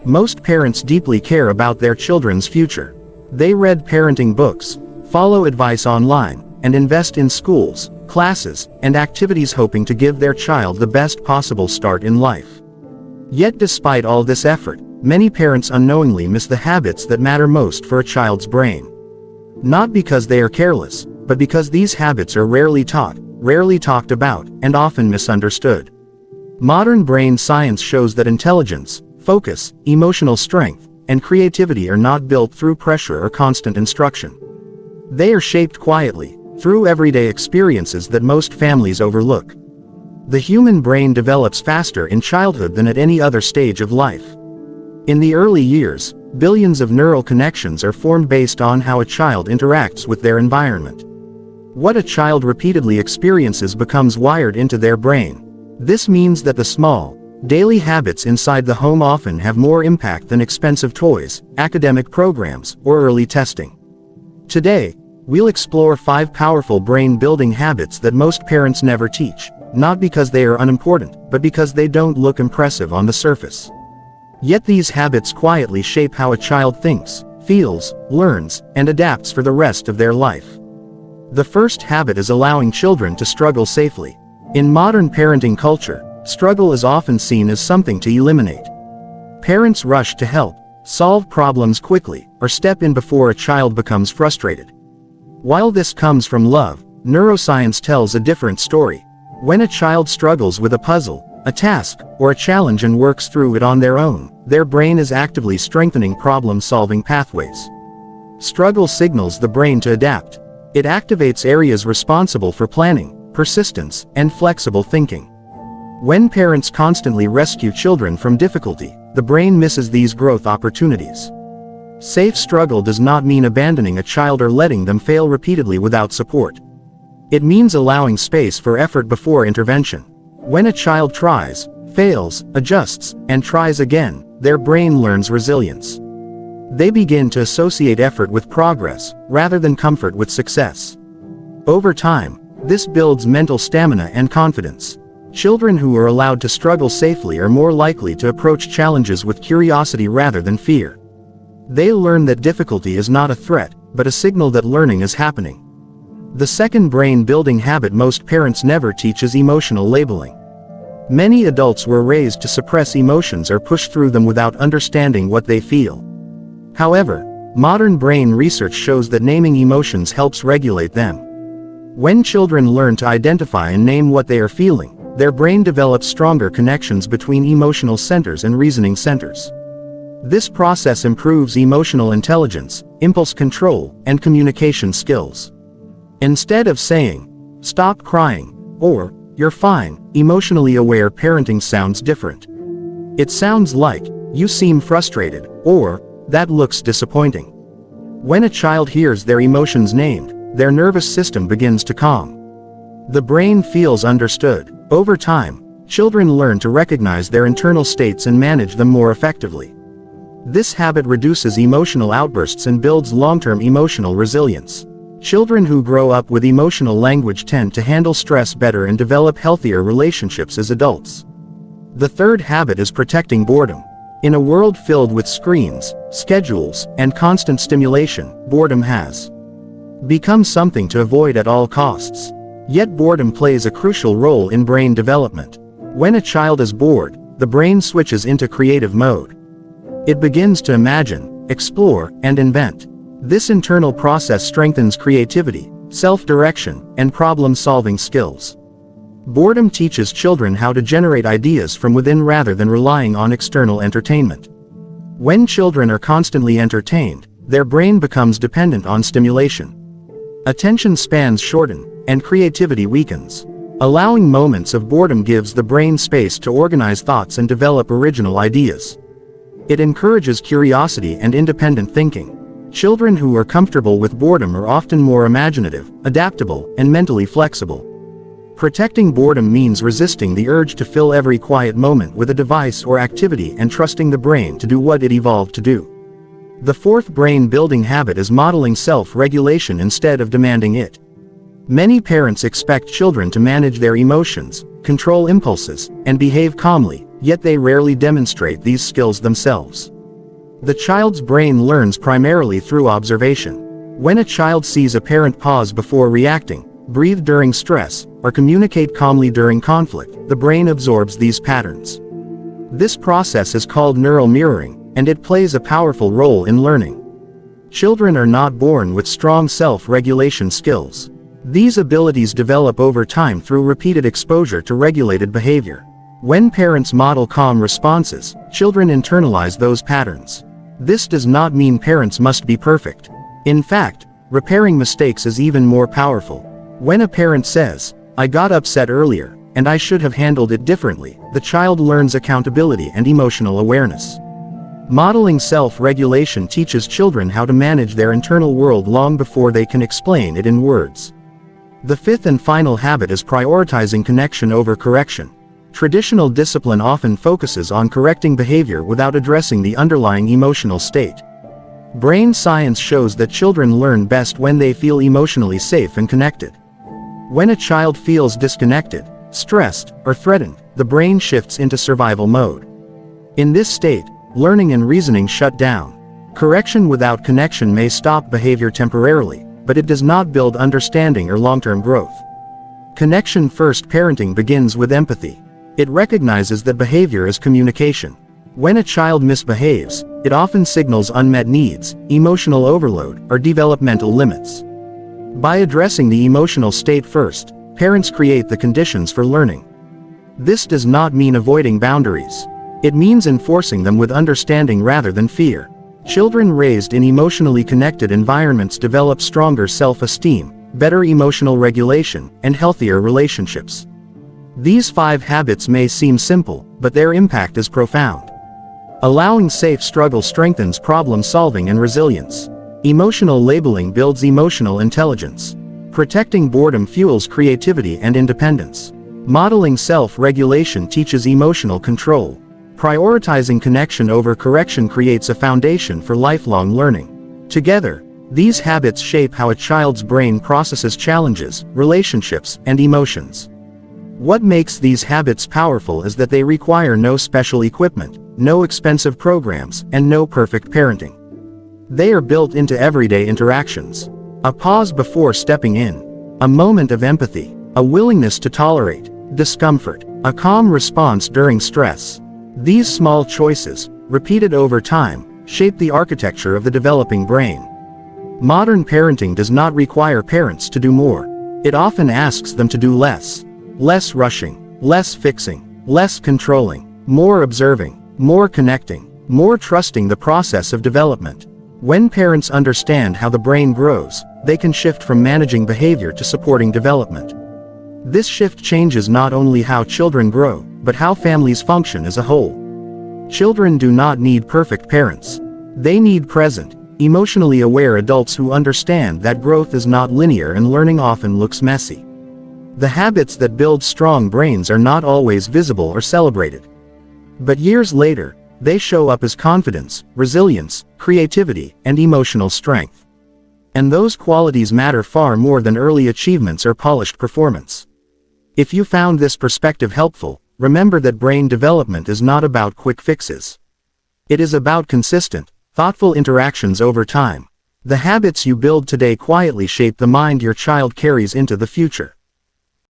Most parents deeply care about their children's future. They read parenting books, follow advice online, and invest in schools, classes, and activities hoping to give their child the best possible start in life. Yet despite all this effort, many parents unknowingly miss the habits that matter most for a child's brain. Not because they are careless, but because these habits are rarely taught, rarely talked about, and often misunderstood. Modern brain science shows that intelligence, focus, emotional strength, and creativity are not built through pressure or constant instruction. They are shaped quietly, through everyday experiences that most families overlook. The human brain develops faster in childhood than at any other stage of life. In the early years, billions of neural connections are formed based on how a child interacts with their environment. What a child repeatedly experiences becomes wired into their brain. This means that the small, daily habits inside the home often have more impact than expensive toys, academic programs, or early testing. Today, we'll explore 5 powerful brain-building habits that most parents never teach, not because they are unimportant, but because they don't look impressive on the surface. Yet these habits quietly shape how a child thinks, feels, learns, and adapts for the rest of their life. The first habit is allowing children to struggle safely. In modern parenting culture, struggle is often seen as something to eliminate. Parents rush to help, solve problems quickly, or step in before a child becomes frustrated. While this comes from love, neuroscience tells a different story. When a child struggles with a puzzle, a task, or a challenge and works through it on their own, their brain is actively strengthening problem-solving pathways. Struggle signals the brain to adapt. It activates areas responsible for planning, persistence, and flexible thinking. When parents constantly rescue children from difficulty, the brain misses these growth opportunities. Safe struggle does not mean abandoning a child or letting them fail repeatedly without support. It means allowing space for effort before intervention. When a child tries, fails, adjusts, and tries again, their brain learns resilience. They begin to associate effort with progress, rather than comfort with success. Over time, this builds mental stamina and confidence. Children who are allowed to struggle safely are more likely to approach challenges with curiosity rather than fear. They learn that difficulty is not a threat, but a signal that learning is happening. The second brain-building habit most parents never teach is emotional labeling. Many adults were raised to suppress emotions or push through them without understanding what they feel. However, modern brain research shows that naming emotions helps regulate them. When children learn to identify and name what they are feeling, their brain develops stronger connections between emotional centers and reasoning centers. This process improves emotional intelligence, impulse control, and communication skills. Instead of saying, "Stop crying," or "You're fine," emotionally aware parenting sounds different. It sounds like, "You seem frustrated," or "That looks disappointing." When a child hears their emotions named, their nervous system begins to calm. The brain feels understood. Over time, children learn to recognize their internal states and manage them more effectively. This habit reduces emotional outbursts and builds long-term emotional resilience. Children who grow up with emotional language tend to handle stress better and develop healthier relationships as adults. The third habit is protecting boredom. In a world filled with screens, schedules, and constant stimulation, boredom has become something to avoid at all costs. Yet boredom plays a crucial role in brain development. When a child is bored, the brain switches into creative mode. It begins to imagine, explore, and invent. This internal process strengthens creativity, self-direction, and problem-solving skills. Boredom teaches children how to generate ideas from within rather than relying on external entertainment. When children are constantly entertained, their brain becomes dependent on stimulation. Attention spans shorten, and creativity weakens. Allowing moments of boredom gives the brain space to organize thoughts and develop original ideas. It encourages curiosity and independent thinking. Children who are comfortable with boredom are often more imaginative, adaptable, and mentally flexible. Protecting boredom means resisting the urge to fill every quiet moment with a device or activity and trusting the brain to do what it evolved to do. The fourth brain-building habit is modeling self-regulation instead of demanding it. Many parents expect children to manage their emotions, control impulses, and behave calmly, yet they rarely demonstrate these skills themselves. The child's brain learns primarily through observation. When a child sees a parent pause before reacting, breathe during stress, or communicate calmly during conflict, the brain absorbs these patterns. This process is called neural mirroring, and it plays a powerful role in learning. Children are not born with strong self-regulation skills. These abilities develop over time through repeated exposure to regulated behavior. When parents model calm responses, children internalize those patterns. This does not mean parents must be perfect. In fact, repairing mistakes is even more powerful. When a parent says, "I got upset earlier, and I should have handled it differently," the child learns accountability and emotional awareness. Modeling self-regulation teaches children how to manage their internal world long before they can explain it in words. The fifth and final habit is prioritizing connection over correction. Traditional discipline often focuses on correcting behavior without addressing the underlying emotional state. Brain science shows that children learn best when they feel emotionally safe and connected. When a child feels disconnected, stressed, or threatened, the brain shifts into survival mode. In this state, learning and reasoning shut down. Correction without connection may stop behavior temporarily, but it does not build understanding or long-term growth. Connection-first parenting begins with empathy. It recognizes that behavior is communication. When a child misbehaves, it often signals unmet needs, emotional overload, or developmental limits. By addressing the emotional state first, parents create the conditions for learning. This does not mean avoiding boundaries. It means enforcing them with understanding rather than fear. Children raised in emotionally connected environments develop stronger self-esteem, better emotional regulation, and healthier relationships. These 5 habits may seem simple, but their impact is profound. Allowing safe struggle strengthens problem-solving and resilience. Emotional labeling builds emotional intelligence. Protecting boredom fuels creativity and independence. Modeling self-regulation teaches emotional control. Prioritizing connection over correction creates a foundation for lifelong learning. Together, these habits shape how a child's brain processes challenges, relationships, and emotions. What makes these habits powerful is that they require no special equipment, no expensive programs, and no perfect parenting. They are built into everyday interactions. A pause before stepping in. A moment of empathy. A willingness to tolerate discomfort. A calm response during stress. These small choices, repeated over time, shape the architecture of the developing brain. Modern parenting does not require parents to do more. It often asks them to do less. Less rushing, less fixing, less controlling, more observing, more connecting, more trusting the process of development. When parents understand how the brain grows, they can shift from managing behavior to supporting development. This shift changes not only how children grow, but how families function as a whole. Children do not need perfect parents. They need present, emotionally aware adults who understand that growth is not linear and learning often looks messy. The habits that build strong brains are not always visible or celebrated. But years later, they show up as confidence, resilience, creativity, and emotional strength. And those qualities matter far more than early achievements or polished performance. If you found this perspective helpful, remember that brain development is not about quick fixes. It is about consistent, thoughtful interactions over time. The habits you build today quietly shape the mind your child carries into the future.